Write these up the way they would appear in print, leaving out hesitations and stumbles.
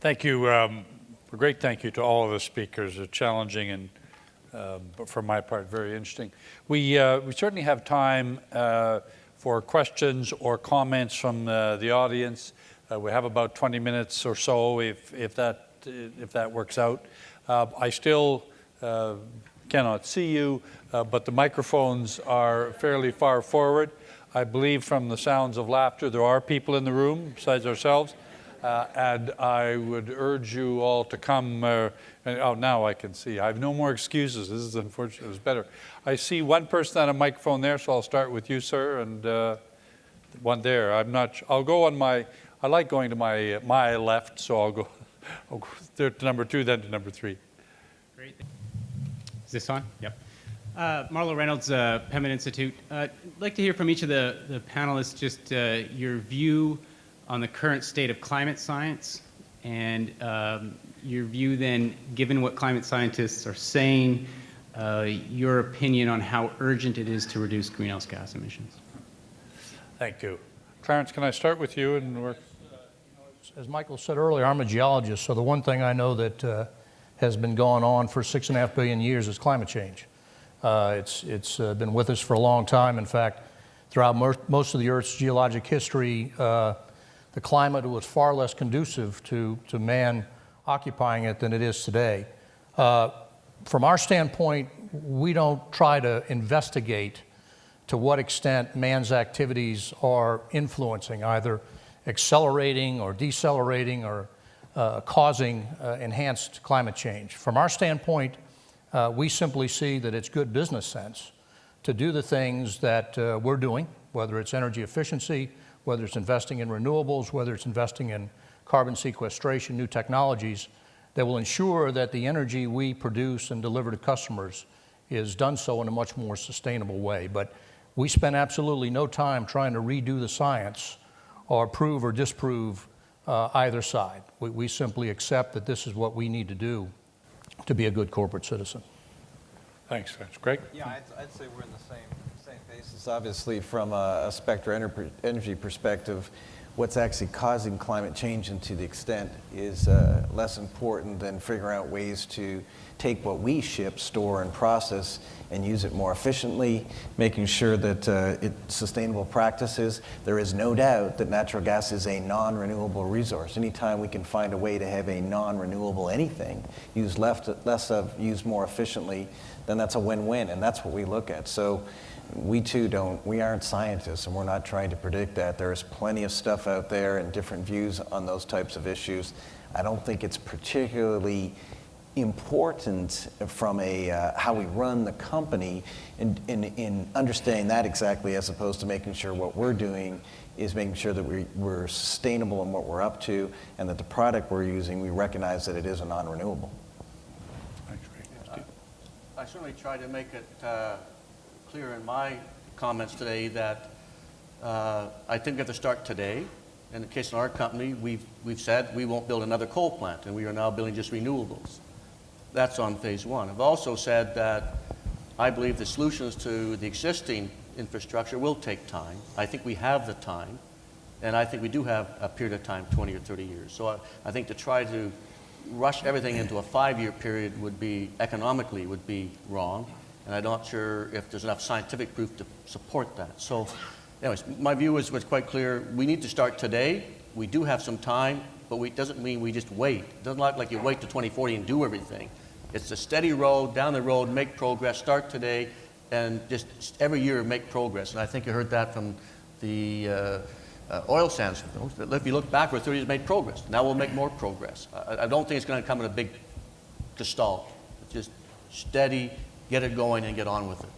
Thank you. A great thank you to all of the speakers. Challenging and, but for my part, very interesting. We certainly have time for questions or comments from the audience. We have about 20 minutes or so, if that works out. I still cannot see you, but the microphones are fairly far forward. I believe from the sounds of laughter, there are people in the room besides ourselves. And I would urge you all to come. Oh, now I can see. I have no more excuses. This is unfortunate. It was better. I see one person on a microphone there, so I'll start with you, sir, and one there. I'll go on my. I like going to my left, so I'll go there to number 2, then to number 3. Great. Is this on? Yep. Marlo Reynolds, Penman Institute. I'd like to hear from each of the panelists just your view on the current state of climate science and your view then, given what climate scientists are saying, your opinion on how urgent it is to reduce greenhouse gas emissions. Thank you. Clarence, can I start with you and work? As Michael said earlier, I'm a geologist, so the one thing I know that has been going on for 6.5 billion years is climate change. It's been with us for a long time. In fact, throughout most of the Earth's geologic history, the climate was far less conducive to man occupying it than it is today. From our standpoint, we don't try to investigate to what extent man's activities are influencing, either accelerating or decelerating or causing enhanced climate change. From our standpoint, we simply see that it's good business sense to do the things that we're doing, whether it's energy efficiency, whether it's investing in renewables, whether it's investing in carbon sequestration, new technologies that will ensure that the energy we produce and deliver to customers is done so in a much more sustainable way. But we spend absolutely no time trying to redo the science or prove or disprove either side. We simply accept that this is what we need to do to be a good corporate citizen. Thanks, Greg? Yeah, I'd say we're in the same basis. Obviously, from a Spectra Energy perspective, what's actually causing climate change and to the extent is less important than figuring out ways to take what we ship, store, and process and use it more efficiently, making sure that it's sustainable practices. There is no doubt that natural gas is a non-renewable resource. Anytime we can find a way to have a non-renewable anything, used less of, used more efficiently, then that's a win-win, and that's what we look at. So we aren't scientists, and we're not trying to predict that. There's plenty of stuff out there and different views on those types of issues. I don't think it's particularly important from a how we run the company in understanding that exactly, as opposed to making sure what we're doing is making sure that we're sustainable in what we're up to, and that the product we're using, we recognize that it is a non-renewable. I certainly try to make it clear in my comments today that I think we have to start today. In the case of our company, we've said we won't build another coal plant, and we are now building just renewables. That's on phase 1. I've also said that I believe the solutions to the existing infrastructure will take time. I think we have the time, and I think we do have a period of time, 20 or 30 years. So I think to try to rush everything into a 5-year period would be, economically, would be wrong. And I'm not sure if there's enough scientific proof to support that. So anyways, my view was quite clear. We need to start today. We do have some time, but it doesn't mean we just wait. It doesn't look like you wait to 2040 and do everything. It's a steady road, down the road, make progress, start today, and just every year make progress. And I think you heard that from the oil sands. If you look back, we're 30 years made progress. Now we'll make more progress. I don't think it's going to come in a big gestalt. It's just steady, get it going, and get on with it.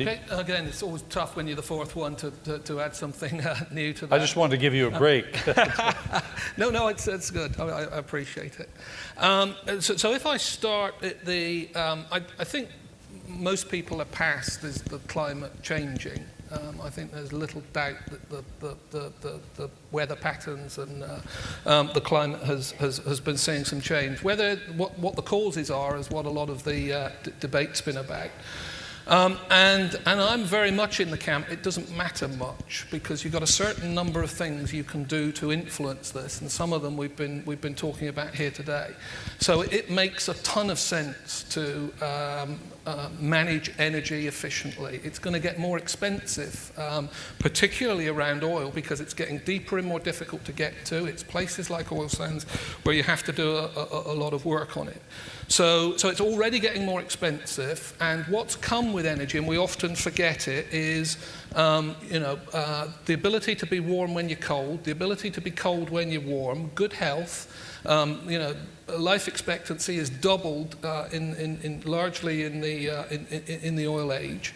Okay, again, it's always tough when you're the fourth one to add something new to that. I just wanted to give you a break. No, it's good. I appreciate it. So if I start at the, I think most people are past the climate changing. I think there's little doubt that the weather patterns and the climate has been seeing some change. Whether what the causes are is what a lot of the debate's been about. And I'm very much in the camp, it doesn't matter much, because you've got a certain number of things you can do to influence this, and some of them we've been talking about here today. So it makes a ton of sense to manage energy efficiently. It's going to get more expensive, particularly around oil, because it's getting deeper and more difficult to get to. It's places like oil sands where you have to do a lot of work on it. So it's already getting more expensive, and what's come with energy, and we often forget it, is the ability to be warm when you're cold, the ability to be cold when you're warm, good health. Life expectancy is doubled largely in the oil age.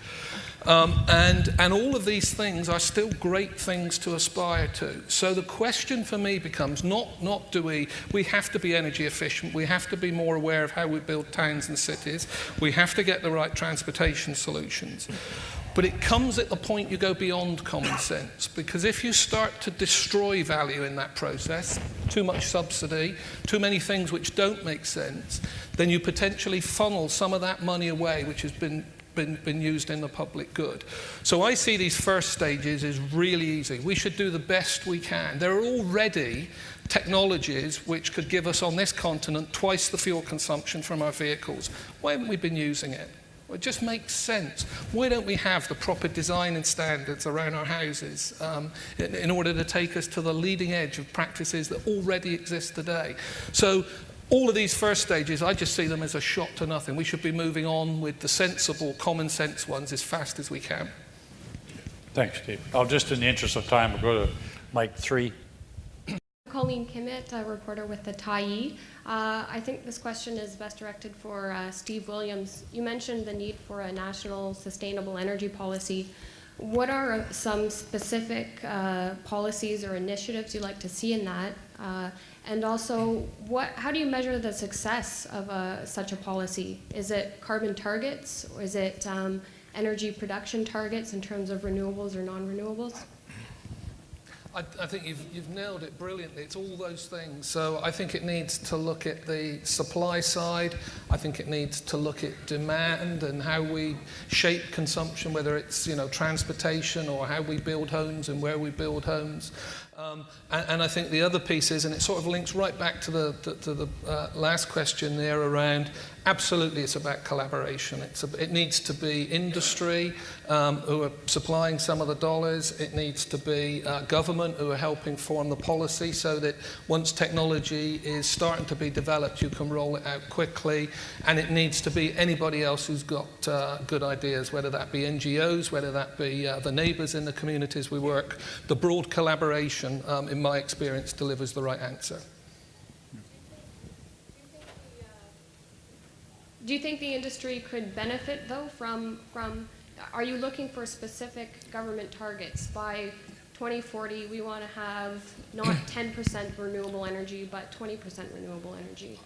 And all of these things are still great things to aspire to. So the question for me becomes not do we have to be energy efficient, we have to be more aware of how we build towns and cities, we have to get the right transportation solutions. But it comes at the point you go beyond common sense, because if you start to destroy value in that process, too much subsidy, too many things which don't make sense, then you potentially funnel some of that money away which has been used in the public good. So I see these first stages as really easy. We should do the best we can. There are already technologies which could give us on this continent twice the fuel consumption from our vehicles. Why haven't we been using it? It just makes sense. Why don't we have the proper design and standards around our houses in order to take us to the leading edge of practices that already exist today? So all of these first stages, I just see them as a shot to nothing. We should be moving on with the sensible, common sense ones as fast as we can. Thanks, Steve. I'll just, in the interest of time, we'll go to mic 3. Colleen Kimmett, a reporter with the Tyee. I think this question is best directed for Steve Williams. You mentioned the need for a national sustainable energy policy. What are some specific policies or initiatives you'd like to see in that? And also, how do you measure the success of such a policy? Is it carbon targets, or is it energy production targets in terms of renewables or non-renewables? I think you've nailed it brilliantly. It's all those things. So I think it needs to look at the supply side. I think it needs to look at demand and how we shape consumption, whether it's transportation or how we build homes and where we build homes. And I think the other piece is, and it sort of links right back to the last question there around, absolutely it's about collaboration. It needs to be industry who are supplying some of the dollars. It needs to be government who are helping form the policy so that once technology is starting to be developed, you can roll it out quickly. And it needs to be anybody else who's got good ideas, whether that be NGOs, whether that be the neighbours in the communities we work. The broad collaboration, in my experience, delivers the right answer. Do you think the industry could benefit, though, from are you looking for specific government targets? By 2040, we want to have not 10% renewable energy, but 20% renewable energy.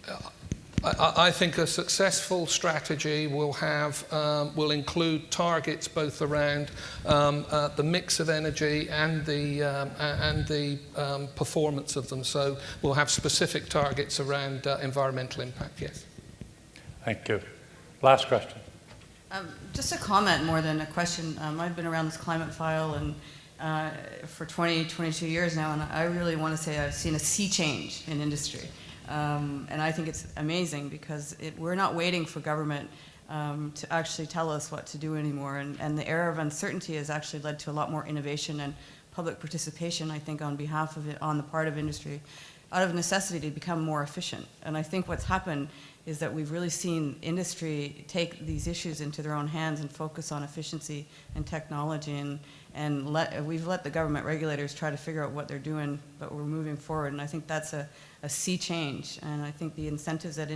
I think a successful strategy will include targets both around the mix of energy and the performance of them. So we'll have specific targets around environmental impact, yes. Thank you. Last question. Just a comment more than a question. I've been around this climate file and for 22 years now, and I really want to say I've seen a sea change in industry. And I think it's amazing because we're not waiting for government to actually tell us what to do anymore. And the era of uncertainty has actually led to a lot more innovation and public participation, I think, on the part of industry, out of necessity to become more efficient. And I think what's happened is that we've really seen industry take these issues into their own hands and focus on efficiency and technology, and we've let the government regulators try to figure out what they're doing, but we're moving forward, and I think that's a sea change, and I think the incentives that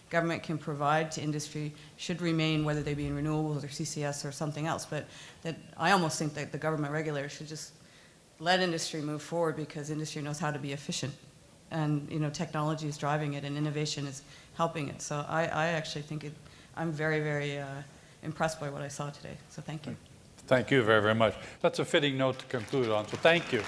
government can provide to industry should remain, whether they be in renewables or CCS or something else, but that I almost think that the government regulators should just let industry move forward because industry knows how to be efficient. And technology is driving it, and innovation is helping it. So I actually think I'm very, very impressed by what I saw today. So thank you. Thank you very, very much. That's a fitting note to conclude on. So thank you.